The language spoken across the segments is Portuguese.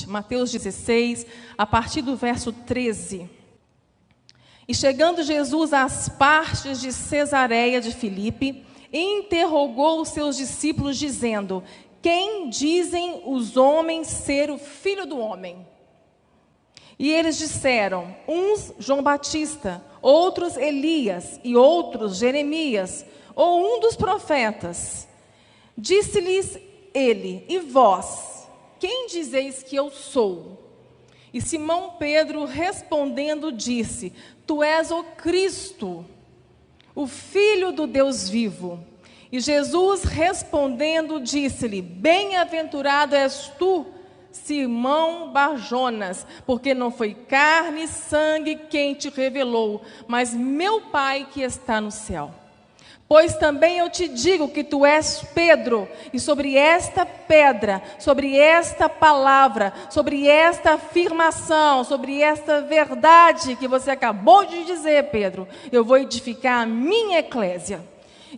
Mateus 16, a partir do verso 13. E chegando Jesus às partes de Cesareia de Filipe, interrogou os seus discípulos, dizendo: quem dizem os homens ser o Filho do Homem? E eles disseram: uns João Batista, outros Elias, e outros Jeremias, ou um dos profetas. Disse-lhes ele: e vós, quem dizeis que eu sou? E Simão Pedro respondendo disse: tu és o Cristo, o Filho do Deus vivo. E Jesus respondendo disse-lhe: bem-aventurado és tu, Simão Bar-Jonas, porque não foi carne e sangue quem te revelou, mas meu Pai que está no céu. Pois também eu te digo que tu és Pedro, e sobre esta pedra, sobre esta palavra, sobre esta afirmação, sobre esta verdade que você acabou de dizer, Pedro, eu vou edificar a minha eclésia.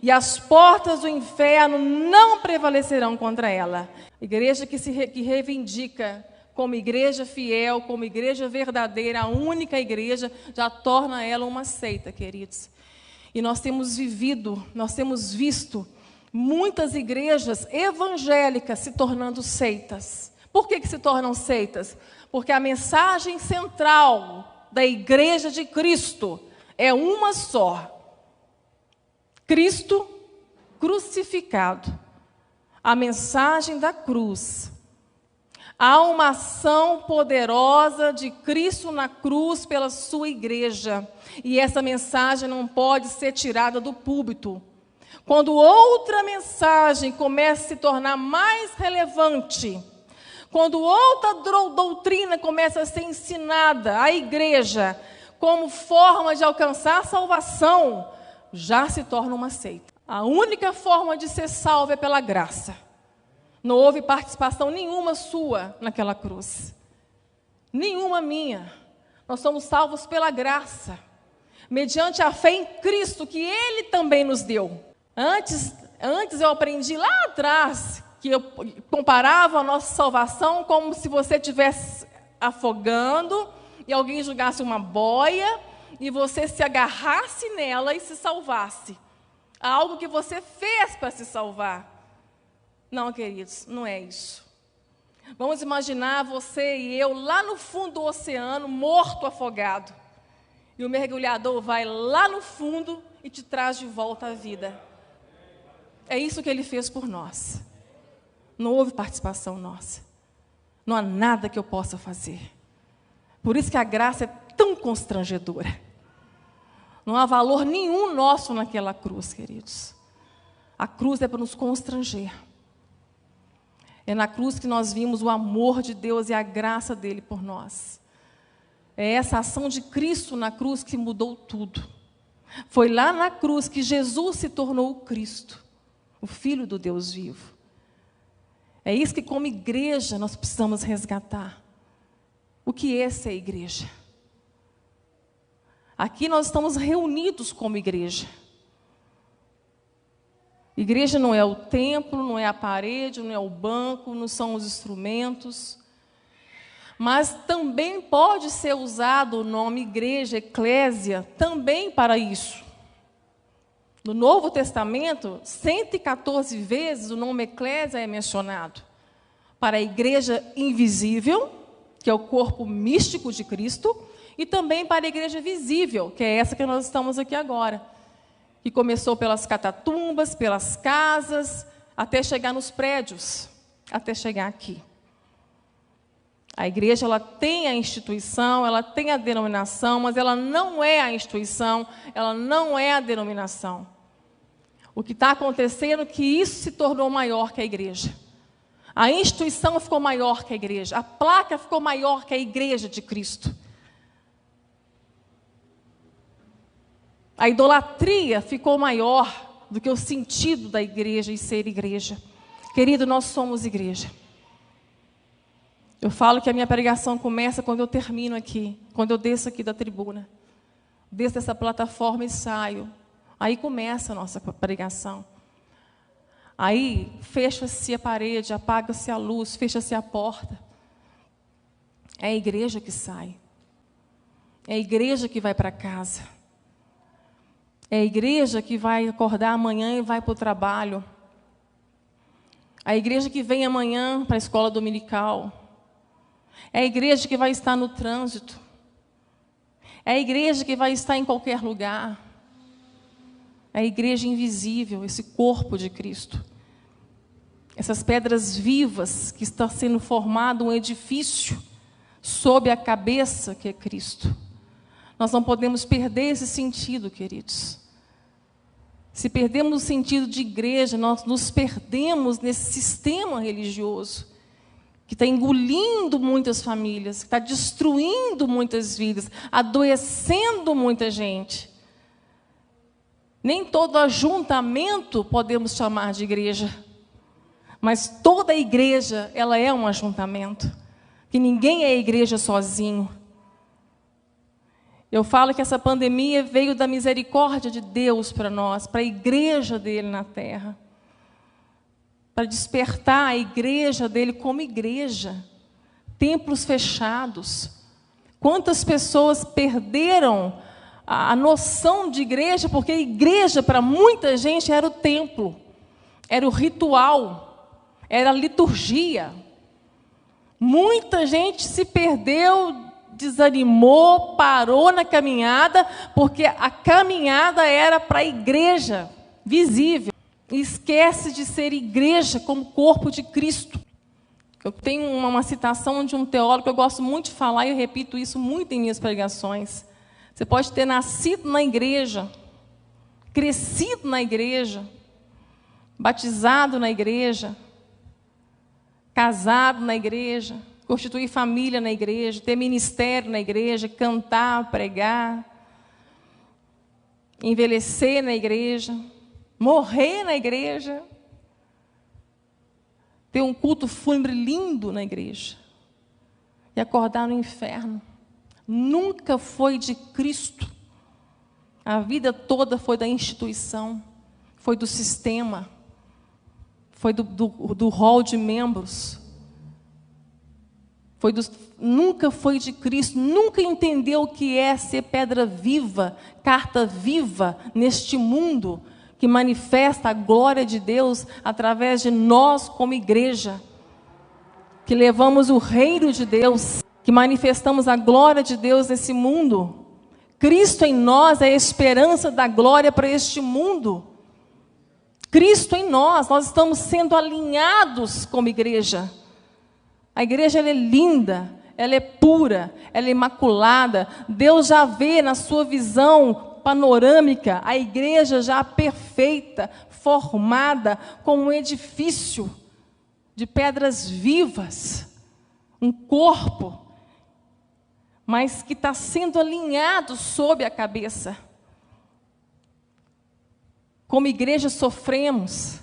E as portas do inferno não prevalecerão contra ela. Igreja que reivindica como igreja fiel, como igreja verdadeira, a única igreja, já torna ela uma seita, queridos. E nós temos visto muitas igrejas evangélicas se tornando seitas. Por que se tornam seitas? Porque a mensagem central da igreja de Cristo é uma só: Cristo crucificado. A mensagem da cruz. Há uma ação poderosa de Cristo na cruz pela sua igreja. E essa mensagem não pode ser tirada do púlpito. Quando outra mensagem começa a se tornar mais relevante, quando outra doutrina começa a ser ensinada à igreja como forma de alcançar a salvação, já se torna uma seita. A única forma de ser salvo é pela graça. Não houve participação nenhuma sua naquela cruz. Nenhuma minha. Nós somos salvos pela graça. Mediante a fé em Cristo, que Ele também nos deu. Antes eu aprendi lá atrás, que eu comparava a nossa salvação como se você estivesse afogando e alguém jogasse uma boia e você se agarrasse nela e se salvasse. Algo que você fez para se salvar. Não, queridos, não é isso. Vamos imaginar você e eu lá no fundo do oceano, morto, afogado. E o mergulhador vai lá no fundo e te traz de volta à vida. É isso que ele fez por nós. Não houve participação nossa. Não há nada que eu possa fazer. Por isso que a graça é tão constrangedora. Não há valor nenhum nosso naquela cruz, queridos. A cruz é para nos constranger. É na cruz que nós vimos o amor de Deus e a graça dele por nós. É essa ação de Cristo na cruz que mudou tudo. Foi lá na cruz que Jesus se tornou o Cristo, o Filho do Deus vivo. É isso que, como igreja, nós precisamos resgatar. O que é ser igreja? Aqui nós estamos reunidos como igreja. Igreja não é o templo, não é a parede, não é o banco, não são os instrumentos. Mas também pode ser usado o nome igreja, eclésia, também para isso. No Novo Testamento, 114 vezes o nome eclésia é mencionado. Para a igreja invisível, que é o corpo místico de Cristo, e também para a igreja visível, que é essa que nós estamos aqui agora. Que começou pelas catatumbas, pelas casas, até chegar nos prédios, até chegar aqui. A igreja, ela tem a instituição, ela tem a denominação, mas ela não é a instituição, ela não é a denominação. O que está acontecendo é que isso se tornou maior que a igreja. A instituição ficou maior que a igreja, a placa ficou maior que a igreja de Cristo. A idolatria ficou maior do que o sentido da igreja e ser igreja. Querido, nós somos igreja. Eu falo que a minha pregação começa quando eu termino aqui, quando eu desço aqui da tribuna. Desço dessa plataforma e saio. Aí começa a nossa pregação. Aí fecha-se a parede, apaga-se a luz, fecha-se a porta. É a igreja que sai. É a igreja que vai para casa. É a igreja que vai acordar amanhã e vai para o trabalho. A igreja que vem amanhã para a escola dominical. É a igreja que vai estar no trânsito. É a igreja que vai estar em qualquer lugar. É a igreja invisível, esse corpo de Cristo. Essas pedras vivas que está sendo formado um edifício sob a cabeça que é Cristo. Nós não podemos perder esse sentido, queridos. Se perdemos o sentido de igreja, nós nos perdemos nesse sistema religioso que está engolindo muitas famílias, que está destruindo muitas vidas, adoecendo muita gente. Nem todo ajuntamento podemos chamar de igreja, mas toda igreja, ela é um ajuntamento, que ninguém é igreja sozinho. Eu falo que essa pandemia veio da misericórdia de Deus para nós, para a igreja dele na terra. Para despertar a igreja dele como igreja. Templos fechados. Quantas pessoas perderam a noção de igreja, porque a igreja para muita gente era o templo, era o ritual, era a liturgia. Muita gente se perdeu, desanimou, parou na caminhada, porque a caminhada era para a igreja visível. E esquece de ser igreja como corpo de Cristo. Eu tenho uma citação de um teólogo que eu gosto muito de falar, e eu repito isso muito em minhas pregações. Você pode ter nascido na igreja, crescido na igreja, batizado na igreja, casado na igreja, constituir família na igreja, ter ministério na igreja, cantar, pregar, envelhecer na igreja, morrer na igreja, ter um culto fúnebre lindo na igreja e acordar no inferno. Nunca foi de Cristo. A vida toda foi da instituição, foi do sistema, foi do rol de membros. Nunca foi de Cristo, nunca entendeu o que é ser pedra viva, carta viva neste mundo, que manifesta a glória de Deus através de nós como igreja, que levamos o reino de Deus, que manifestamos a glória de Deus nesse mundo. Cristo em nós é a esperança da glória para este mundo. Cristo em nós estamos sendo alinhados como igreja. A igreja ela é linda, ela é pura, ela é imaculada. Deus já vê na sua visão panorâmica a igreja já perfeita, formada como um edifício de pedras vivas, um corpo, mas que está sendo alinhado sob a cabeça. Como igreja sofremos,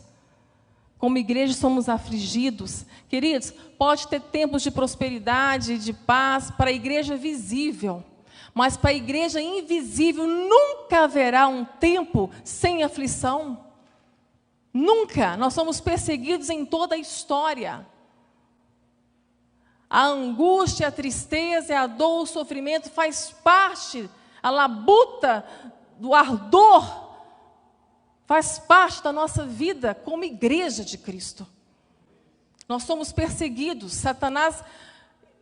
como igreja somos afligidos. Queridos, pode ter tempos de prosperidade, de paz para a igreja visível, mas para a igreja invisível nunca haverá um tempo sem aflição. Nunca. Nós somos perseguidos em toda a história. A angústia, a tristeza, a dor, o sofrimento faz parte, a labuta do ardor faz parte da nossa vida como igreja de Cristo. Nós somos perseguidos. Satanás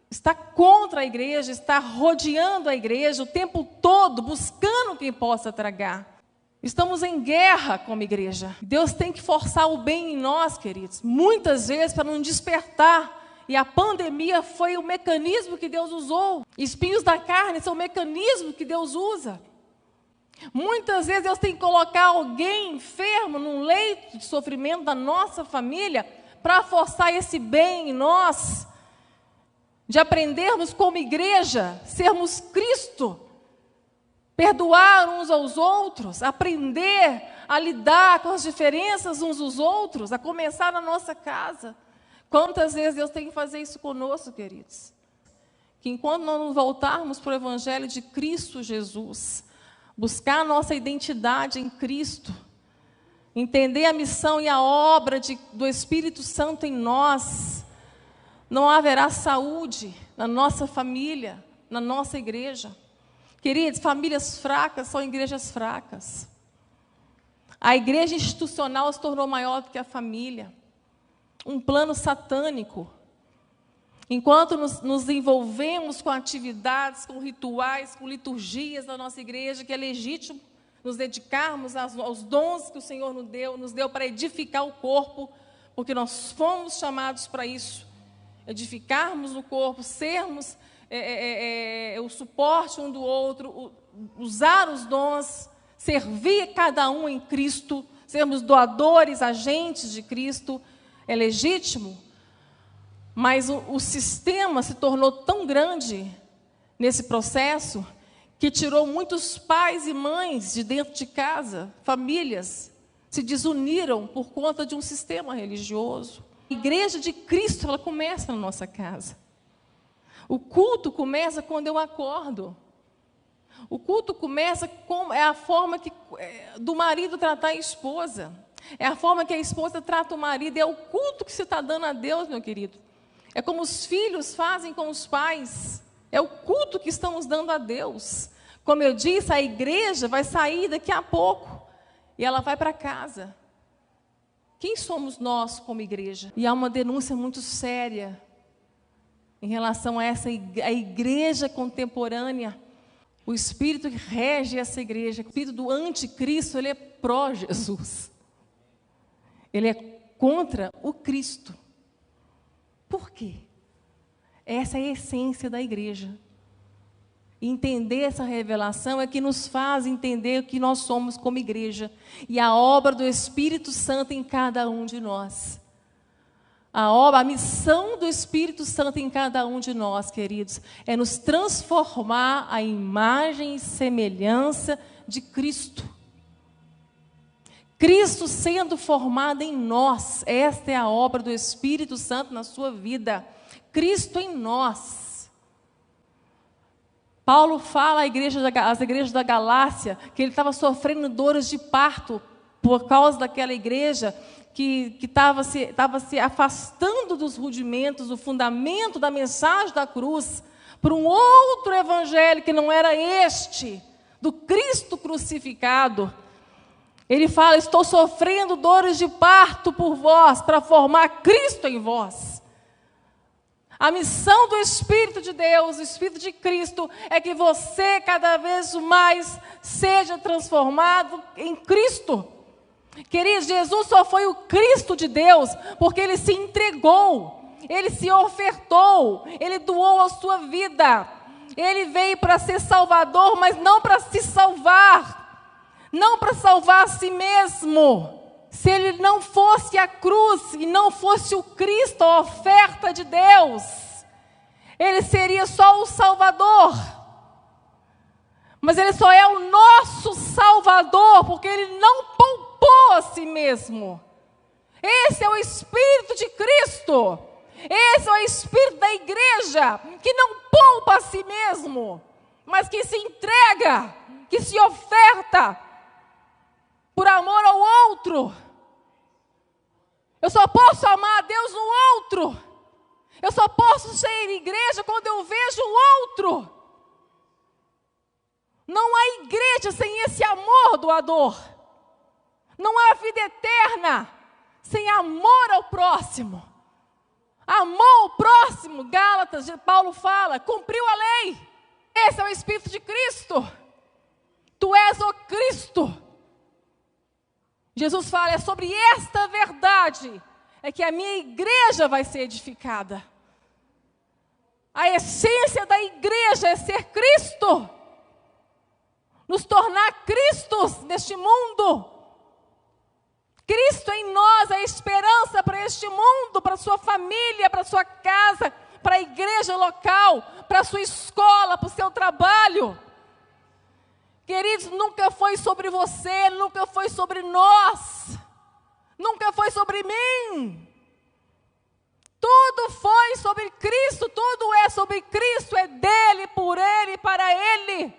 está contra a igreja, está rodeando a igreja o tempo todo, buscando quem possa tragar. Estamos em guerra como igreja. Deus tem que forçar o bem em nós, queridos, muitas vezes para nos despertar. E a pandemia foi o mecanismo que Deus usou. Espinhos da carne são o mecanismo que Deus usa. Muitas vezes Deus tem que colocar alguém enfermo num leito de sofrimento da nossa família para forçar esse bem em nós, de aprendermos como igreja, sermos Cristo, perdoar uns aos outros, aprender a lidar com as diferenças uns dos outros, a começar na nossa casa. Quantas vezes Deus tem que fazer isso conosco, queridos? Que enquanto nós nos voltarmos para o Evangelho de Cristo Jesus, buscar a nossa identidade em Cristo, entender a missão e a obra do Espírito Santo em nós, não haverá saúde na nossa família, na nossa igreja. Queridos, famílias fracas são igrejas fracas. A igreja institucional se tornou maior do que a família. Um plano satânico. Enquanto nos envolvemos com atividades, com rituais, com liturgias da nossa igreja, que é legítimo nos dedicarmos aos dons que o Senhor nos deu para edificar o corpo, porque nós fomos chamados para isso, edificarmos o corpo, sermos o suporte um do outro, usar os dons, servir cada um em Cristo, sermos doadores, agentes de Cristo, é legítimo. Mas o sistema se tornou tão grande nesse processo que tirou muitos pais e mães de dentro de casa, famílias se desuniram por conta de um sistema religioso. A igreja de Cristo, ela começa na nossa casa. O culto começa quando eu acordo. O culto começa é a forma do marido tratar a esposa. É a forma que a esposa trata o marido. É o culto que você está dando a Deus, meu querido. É como os filhos fazem com os pais. É o culto que estamos dando a Deus. Como eu disse, a igreja vai sair daqui a pouco. E ela vai para casa. Quem somos nós como igreja? E há uma denúncia muito séria em relação a a igreja contemporânea. O espírito que rege essa igreja, o espírito do anticristo, ele é pró-Jesus. Ele é contra o Cristo. Por quê? Essa é a essência da igreja. E entender essa revelação é que nos faz entender o que nós somos como igreja. E a obra do Espírito Santo em cada um de nós. A missão do Espírito Santo em cada um de nós, queridos, é nos transformar à imagem e semelhança de Cristo. Cristo sendo formado em nós, esta é a obra do Espírito Santo na sua vida. Cristo em nós. Paulo fala às igrejas da Galácia que ele estava sofrendo dores de parto por causa daquela igreja que estava se afastando dos rudimentos, do fundamento da mensagem da cruz, por um outro evangelho que não era este, do Cristo crucificado. Ele fala: estou sofrendo dores de parto por vós, para formar Cristo em vós. A missão do Espírito de Deus, o Espírito de Cristo, é que você cada vez mais seja transformado em Cristo. Queridos, Jesus só foi o Cristo de Deus porque Ele se entregou, Ele se ofertou, Ele doou a sua vida. Ele veio para ser Salvador, mas não para se salvar, não para salvar a si mesmo. Se Ele não fosse a cruz e não fosse o Cristo, a oferta de Deus, Ele seria só o Salvador. Mas Ele só é o nosso Salvador, porque Ele não poupou a si mesmo. Esse é o Espírito de Cristo. Esse é o Espírito da igreja, que não poupa a si mesmo, mas que se entrega, que se oferta por amor ao outro. Eu só posso amar a Deus no outro. Eu só posso ser igreja quando eu vejo o outro. Não há igreja sem esse amor doador. Não há vida eterna sem amor ao próximo. Amor ao próximo, Gálatas, Paulo fala, cumpriu a lei. Esse é o Espírito de Cristo. Tu és o Cristo. Jesus fala, é sobre esta verdade é que a minha igreja vai ser edificada. A essência da igreja é ser Cristo. Nos tornar Cristos neste mundo. Cristo em nós, a esperança para este mundo, para a sua família, para a sua casa, para a igreja local, para a sua escola, para o seu trabalho. Queridos, nunca foi sobre você, nunca foi sobre nós, nunca foi sobre mim. Tudo foi sobre Cristo, tudo é sobre Cristo, é dele, por ele, para ele.